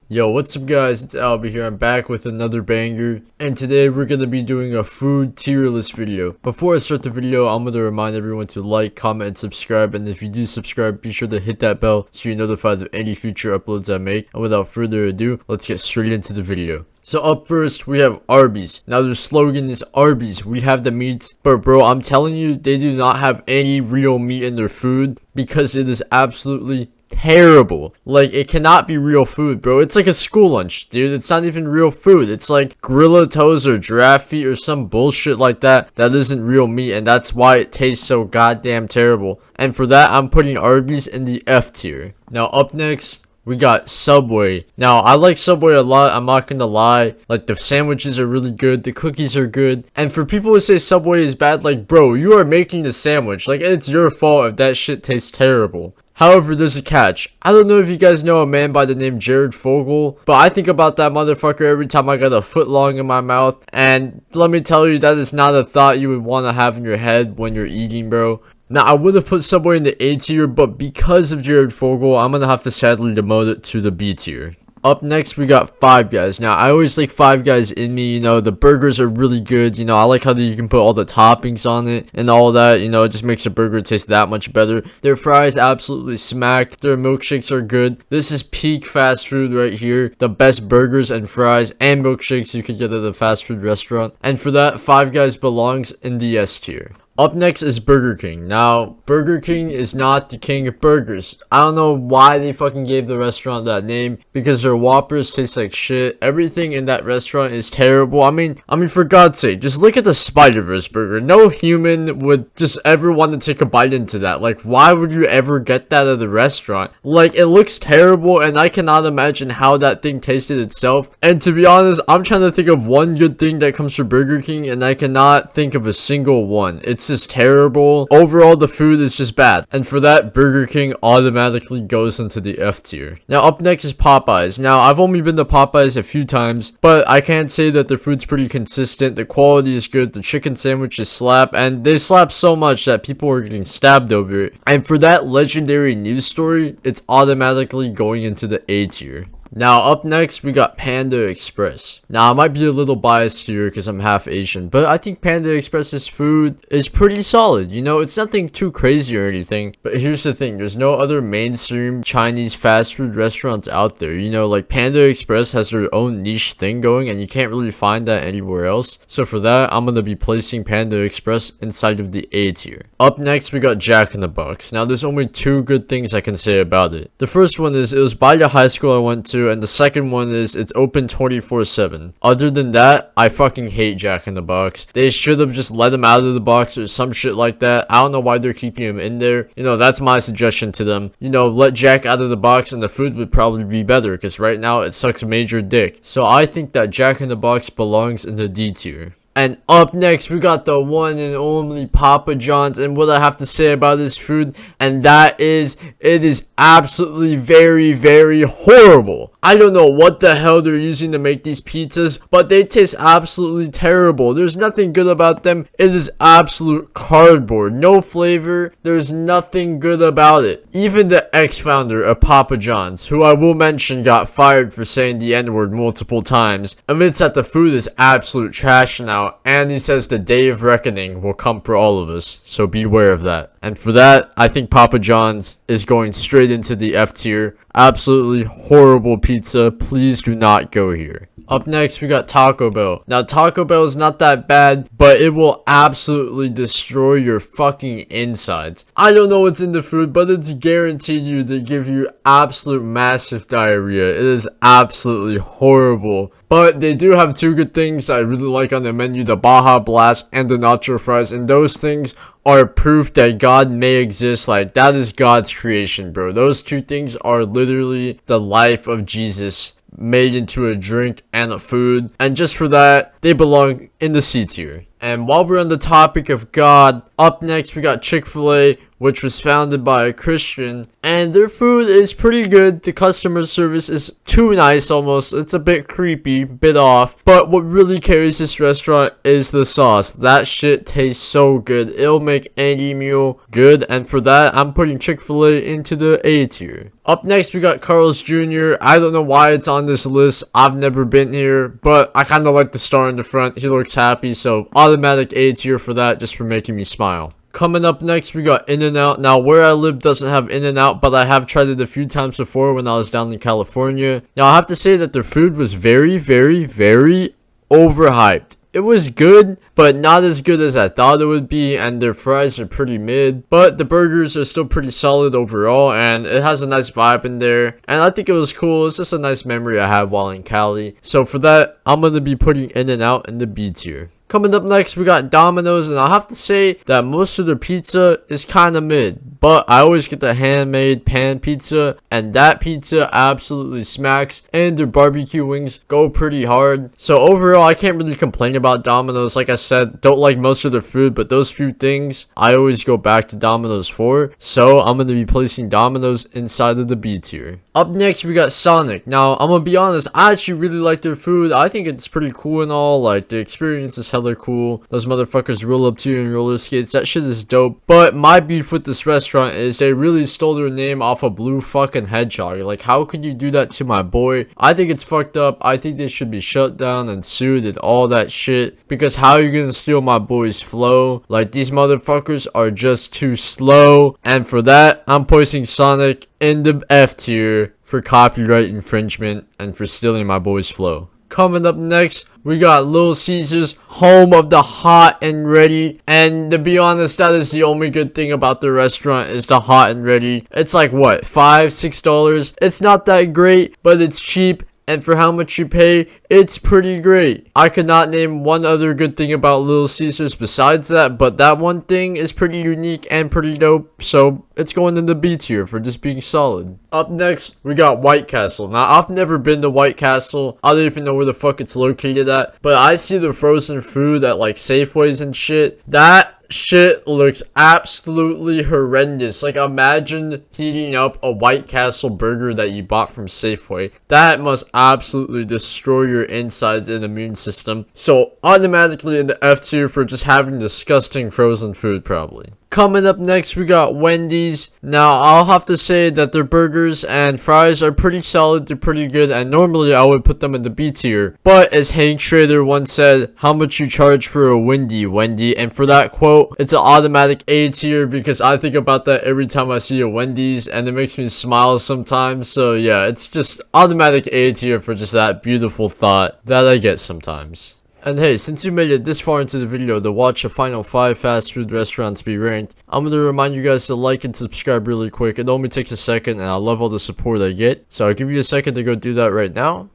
Yo, what's up guys, it's Albie here. I'm back with another banger, and today we're going to be doing a food tier list video. Before I start the video, I'm going to remind everyone to like, comment, and subscribe, and if you do subscribe, be sure to hit that bell so you're notified of any future uploads I make. And without further ado, let's get straight into the video. So up first, we have Arby's. Now their slogan is Arby's, we have the meats, but bro, I'm telling you, they do not have any real meat in their food because it is absolutely terrible. Like, it cannot be real food, bro. It's like a school lunch, dude. It's not even real food. It's like gorilla toes or giraffe feet or some bullshit like that isn't real meat, and that's why it tastes so goddamn terrible. And for that, I'm putting Arby's in the F tier. Now up next, we got Subway. Now, I like Subway a lot, I'm not gonna lie. Like, the sandwiches are really good, the cookies are good. And for people who say Subway is bad, like, bro, you are making the sandwich. Like, it's your fault if that shit tastes terrible. However, there's a catch. I don't know if you guys know a man by the name Jared Fogle, but I think about that motherfucker every time I got a foot long in my mouth. And let me tell you, that is not a thought you would want to have in your head when you're eating, bro. Now, I would have put Subway in the A tier, but because of Jared Fogle, I'm gonna have to sadly demote it to the B tier. Up next, we got Five Guys. Now, I always like Five Guys in me, you know, the burgers are really good, you know, I like how you can put all the toppings on it and all that, you know, it just makes a burger taste that much better. Their fries absolutely smack, their milkshakes are good. This is peak fast food right here, the best burgers and fries and milkshakes you could get at a fast food restaurant. And for that, Five Guys belongs in the S tier. Up next is Burger King. Now, Burger King is not the king of burgers. I don't know why they fucking gave the restaurant that name, because their Whoppers taste like shit. Everything in that restaurant is terrible. I mean, for God's sake, just look at the Spider-Verse burger. No human would just ever want to take a bite into that. Like, why would you ever get that at the restaurant? Like, it looks terrible, and I cannot imagine how that thing tasted itself. And to be honest, I'm trying to think of one good thing that comes from Burger King, and I cannot think of a single one. It's just terrible. Overall, the food is just bad, and for that, Burger King automatically goes into the F tier. Now up next is Popeyes. Now, I've only been to Popeyes a few times, but I can't say that their food's pretty consistent. The quality is good, the chicken sandwiches slap, and they slap so much that people are getting stabbed over it. And for that legendary news story, it's automatically going into the A tier. Now up next, we got Panda Express. Now, I might be a little biased here because I'm half Asian, but I think Panda Express's food is pretty solid. You know, it's nothing too crazy or anything, but here's the thing, there's no other mainstream Chinese fast food restaurants out there. You know, like, Panda Express has their own niche thing going, and you can't really find that anywhere else. So for that, I'm gonna be placing Panda Express inside of the A tier. Up next, we got Jack in the Box. Now, there's only two good things I can say about it. The first one is, it was by the high school I went to, and the second one is, it's open 24/7. Other than that, I fucking hate Jack in the Box. They should have just let him out of the box or some shit like that. I don't know why they're keeping him in there. You know, that's my suggestion to them. You know, let Jack out of the box and the food would probably be better, because right now it sucks major dick. So I think that Jack in the Box belongs in the D tier. And up next, we got the one and only Papa John's, and what I have to say about this food, and that is, it is absolutely very, very horrible. I don't know what the hell they're using to make these pizzas, but they taste absolutely terrible. There's nothing good about them. It is absolute cardboard. No flavor. There's nothing good about it. Even the ex-founder of Papa John's, who I will mention got fired for saying the N-word multiple times, admits that the food is absolute trash now. And he says the day of reckoning will come for all of us, so beware of that. And for that, I think Papa John's is going straight into the F tier. Absolutely horrible pizza. Please do not go here. Up next, we got Taco Bell. Now, Taco Bell is not that bad, but it will absolutely destroy your fucking insides. I don't know what's in the food, but it's guaranteed you to give you absolute massive diarrhea. It is absolutely horrible. But they do have two good things I really like on the menu, the Baja Blast and the nacho fries, and those things are proof that God may exist. Like, that is God's creation, bro. Those two things are literally the life of Jesus made into a drink and a food, and just for that, they belong in the C tier. And while we're on the topic of God, up next we got Chick-fil-A, which was founded by a Christian, and their food is pretty good. The customer service is too nice almost. It's a bit creepy, bit off, but what really carries this restaurant is the sauce. That shit tastes so good. It'll make any meal good, and for that, I'm putting Chick-fil-A into the A tier. Up next, we got Carl's Jr. I don't know why it's on this list. I've never been here, but I kind of like the star in the front. He looks happy, so automatic A tier for that, just for making me smile. Coming up next, we got In-N-Out. Now, where I live doesn't have In-N-Out, but I have tried it a few times before when I was down in California. Now, I have to say that their food was very, very, very overhyped. It was good, but not as good as I thought it would be, and their fries are pretty mid, but the burgers are still pretty solid overall, and it has a nice vibe in there, and I think it was cool. It's just a nice memory I have while in Cali. So for that, I'm gonna be putting In-N-Out in the B tier. Coming up next, we got Domino's, and I'll have to say that most of their pizza is kind of mid, but I always get the handmade pan pizza, and that pizza absolutely smacks, and their barbecue wings go pretty hard. So overall, I can't really complain about Domino's. Like I said, don't like most of their food, but those few things I always go back to Domino's for, so I'm going to be placing Domino's inside of the B tier. Up next, we got Sonic. Now, I'm going to be honest, I actually really like their food. I think it's pretty cool and all, like the experience is hella cool. Those motherfuckers roll up to you in roller skates. That shit is dope. But my beef with this restaurant is they really stole their name off a blue fucking hedgehog. Like, how could you do that to my boy? I think it's fucked up. I think they should be shut down and sued and all that shit. Because how are you gonna steal my boy's flow? Like, these motherfuckers are just too slow. And for that, I'm placing Sonic in the F tier for copyright infringement and for stealing my boy's flow. Coming up next, we got Little Caesars, home of the hot and ready. And to be honest, that is the only good thing about the restaurant is the hot and ready. It's like what, $5-6? It's not that great, but it's cheap. And for how much you pay, it's pretty great. I could not name one other good thing about Little Caesars besides that, but that one thing is pretty unique and pretty dope, so it's going in the B tier for just being solid. Up next, we got White Castle. Now, I've never been to White Castle. I don't even know where the fuck it's located at, but I see the frozen food at like Safeways and shit. That shit looks absolutely horrendous. Like, imagine heating up a White Castle burger that you bought from Safeway. That must absolutely destroy your insides and immune system. So automatically in the F tier for just having disgusting frozen food probably. Coming up next, we got Wendy's. Now, I'll have to say that their burgers and fries are pretty solid. They're pretty good, and normally I would put them in the B tier. But as Hank Schrader once said, how much you charge for a Wendy, Wendy? And for that quote, it's an automatic A tier because I think about that every time I see a Wendy's, and it makes me smile sometimes. So yeah, it's just automatic A tier for just that beautiful thought that I get sometimes. And hey, since you made it this far into the video to watch the final 5 fast food restaurants be ranked, I'm going to remind you guys to like and subscribe really quick. It only takes a second and I love all the support I get. So I'll give you a second to go do that right now.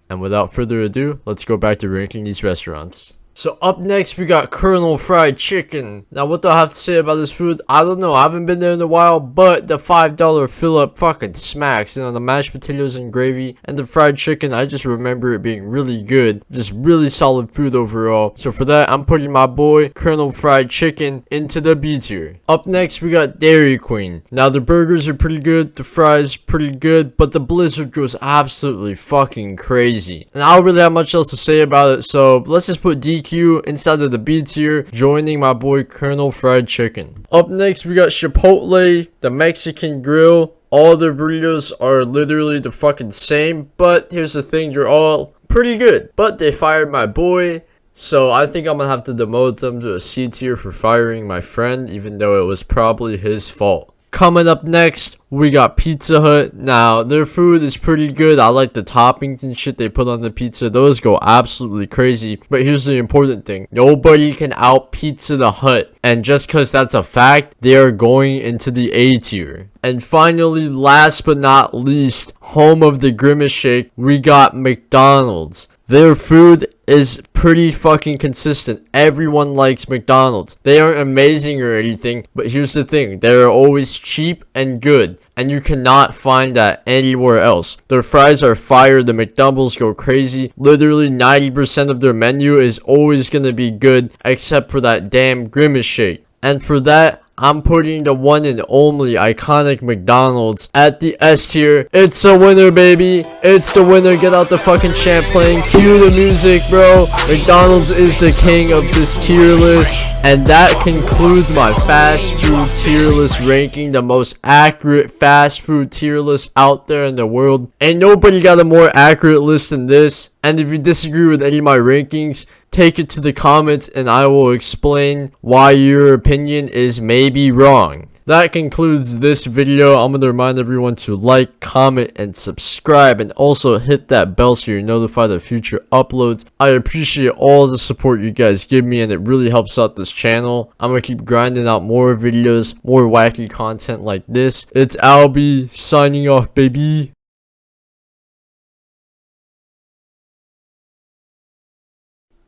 And without further ado, let's go back to ranking these restaurants. So up next, we got Colonel Fried Chicken. Now, what do I have to say about this food? I don't know. I haven't been there in a while, but the $5 fill-up fucking smacks. You know, the mashed potatoes and gravy and the fried chicken, I just remember it being really good. Just really solid food overall. So for that, I'm putting my boy, Colonel Fried Chicken, into the B tier. Up next, we got Dairy Queen. Now, the burgers are pretty good. The fries pretty good. But the blizzard goes absolutely fucking crazy. And I don't really have much else to say about it. So let's just put DQ inside of the B tier, joining my boy Colonel Fried Chicken. Up next, we got Chipotle, the Mexican Grill. All the burritos are literally the fucking same, but here's the thing, they're all pretty good. But they fired my boy, so I think I'm gonna have to demote them to a C tier for firing my friend, even though it was probably his fault. Coming up next, we got Pizza Hut. Now, their food is pretty good. I like the toppings and shit they put on the pizza. Those go absolutely crazy. But here's the important thing. Nobody can out Pizza the Hut. And just because that's a fact, they are going into the A tier. And finally, last but not least, home of the Grimace Shake, we got McDonald's. Their food is pretty fucking consistent. Everyone likes McDonald's. They aren't amazing or anything, but here's the thing. They're always cheap and good, and you cannot find that anywhere else. Their fries are fire. The McDoubles go crazy. Literally 90% of their menu is always gonna be good, except for that damn Grimace Shake. And for that, I'm putting the one and only iconic McDonald's at the S tier. It's a winner, baby. It's the winner. Get out the fucking Champlain. Cue the music, bro. McDonald's is the king of this tier list. And that concludes my fast food tier list ranking, the most accurate fast food tier list out there in the world. Ain't nobody got a more accurate list than this. And if you disagree with any of my rankings, take it to the comments and I will explain why your opinion is maybe wrong. That concludes this video. I'm going to remind everyone to like, comment, and subscribe, and also hit that bell so you're notified of future uploads. I appreciate all the support you guys give me, and it really helps out this channel. I'm going to keep grinding out more videos, more wacky content like this. It's Albie signing off, baby.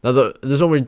Now there's only